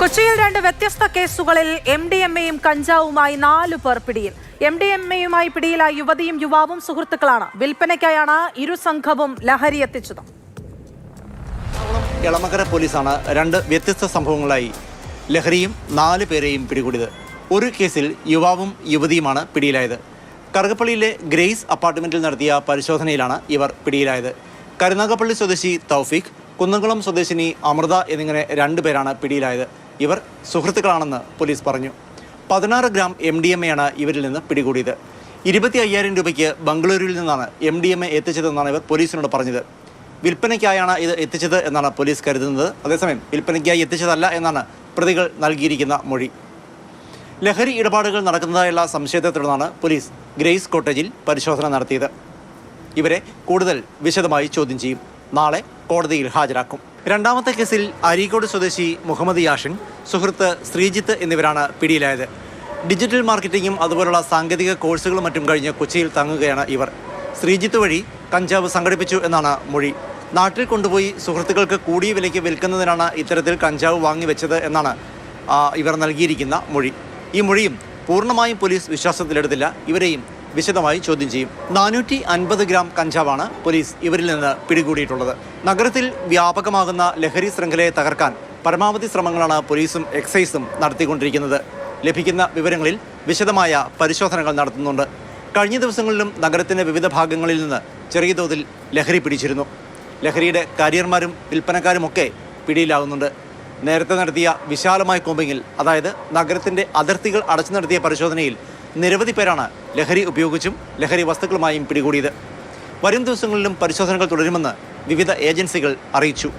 കൊച്ചിയിൽ 2 വ്യത്യസ്ത കേസുകളിൽ MDMA-യും കഞ്ചാവുമായി 4 പേർ പിടിയിൽ. MDMA-യുമായി പിടിയിലായ യുവതിയും യുവാവും സുഹൃത്തുക്കളാണ്. വിൽപ്പനയ്ക്കായാണ് ഇരു സംഘവും ലഹരി എത്തിച്ചത്. എളമക്കര പോലീസാണ് 2 വ്യത്യസ്ത സംഭവങ്ങളായി ലഹരിയും 4 പേരെയും പിടികൂടിയത്. ഒരു കേസിൽ യുവാവും യുവതിയുമാണ് പിടിയിലായത്. കറുകപ്പള്ളിയിലെ ഗ്രേസ് അപ്പാർട്ട്മെന്റിൽ നടത്തിയ പരിശോധനയിലാണ് ഇവർ പിടിയിലായത്. കരുനാഗപ്പള്ളി സ്വദേശി തൗഫീഖ്, കുന്നംകുളം സ്വദേശിനി അമൃത എന്നിങ്ങനെ 2 പേരാണ് പിടിയിലായത്. ഇവർ സുഹൃത്തുക്കളാണെന്ന് പോലീസ് പറഞ്ഞു. 16 ഗ്രാം MDMA-യാണ് ഇവരിൽ നിന്ന് പിടികൂടിയത്. 25,000 രൂപയ്ക്ക് ബംഗളൂരുവിൽ നിന്നാണ് MDMA എത്തിച്ചതെന്നാണ് ഇവർ പോലീസിനോട് പറഞ്ഞത്. വിൽപ്പനയ്ക്കായാണ് ഇത് എത്തിച്ചത് എന്നാണ് പോലീസ് കരുതുന്നത്. അതേസമയം വിൽപ്പനയ്ക്കായി എത്തിച്ചതല്ല എന്നാണ് പ്രതികൾ നൽകിയിരിക്കുന്ന മൊഴി. ലഹരി ഇടപാടുകൾ നടക്കുന്നതായുള്ള സംശയത്തെ തുടർന്നാണ് പോലീസ് ഗ്രേസ് കോട്ടേജിൽ പരിശോധന നടത്തിയത്. ഇവരെ കൂടുതൽ വിശദമായി ചോദ്യം ചെയ്യും. നാളെ കോടതിയിൽ ഹാജരാക്കും. രണ്ടാമത്തെ കേസിൽ അരീക്കോട് സ്വദേശി മുഹമ്മദ് യാഷിൻ, സുഹൃത്ത് ശ്രീജിത്ത് എന്നിവരാണ് പിടിയിലായത്. ഡിജിറ്റൽ മാർക്കറ്റിംഗും അതുപോലുള്ള സാങ്കേതിക കോഴ്സുകളും മറ്റും കഴിഞ്ഞ് കൊച്ചിയിൽ തങ്ങുകയാണ് ഇവർ. ശ്രീജിത്ത് വഴി കഞ്ചാവ് സംഘടിപ്പിച്ചു എന്നാണ് മൊഴി. നാട്ടിൽ കൊണ്ടുപോയി സുഹൃത്തുക്കൾക്ക് കൂടിയ വിലയ്ക്ക് വിൽക്കുന്നതിനാണ് ഇത്തരത്തിൽ കഞ്ചാവ് വാങ്ങിവെച്ചത് എന്നാണ് ഇവർ നൽകിയിരിക്കുന്ന മൊഴി. ഈ മൊഴിയും പൂർണ്ണമായും പോലീസ് വിശ്വാസത്തിലെടുത്തില്ല. ഇവരെയും വിശദമായി ചോദ്യം ചെയ്യും. 450 ഗ്രാം കഞ്ചാവാണ് പോലീസ് ഇവരിൽ നിന്ന് പിടികൂടിയിട്ടുള്ളത്. നഗരത്തിൽ വ്യാപകമാകുന്ന ലഹരി ശൃംഖലയെ തകർക്കാൻ പരമാവധി ശ്രമങ്ങളാണ് പോലീസും എക്സൈസും നടത്തിക്കൊണ്ടിരിക്കുന്നത്. ലഭിക്കുന്ന വിവരങ്ങളിൽ വിശദമായ പരിശോധനകൾ നടത്തുന്നുണ്ട്. കഴിഞ്ഞ ദിവസങ്ങളിലും നഗരത്തിൻ്റെ വിവിധ ഭാഗങ്ങളിൽ നിന്ന് ചെറിയ തോതിൽ ലഹരി പിടിച്ചിരുന്നു. ലഹരിയുടെ കാരിയർമാരും വിൽപ്പനക്കാരുമൊക്കെ പിടിയിലാകുന്നുണ്ട്. നേരത്തെ നടത്തിയ വിശാലമായ കോമ്പിങ്ങിൽ, അതായത് നഗരത്തിൻ്റെ അതിർത്തികൾ അടച്ചു നടത്തിയ പരിശോധനയിൽ നിരവധി പേരാണ് ലഹരി ഉപയോഗിച്ചും ലഹരി വസ്തുക്കളുമായും പിടികൂടിയത്. വരും ദിവസങ്ങളിലും പരിശോധനകൾ തുടരുമെന്ന് വിവിധ ഏജൻസികൾ അറിയിച്ചു.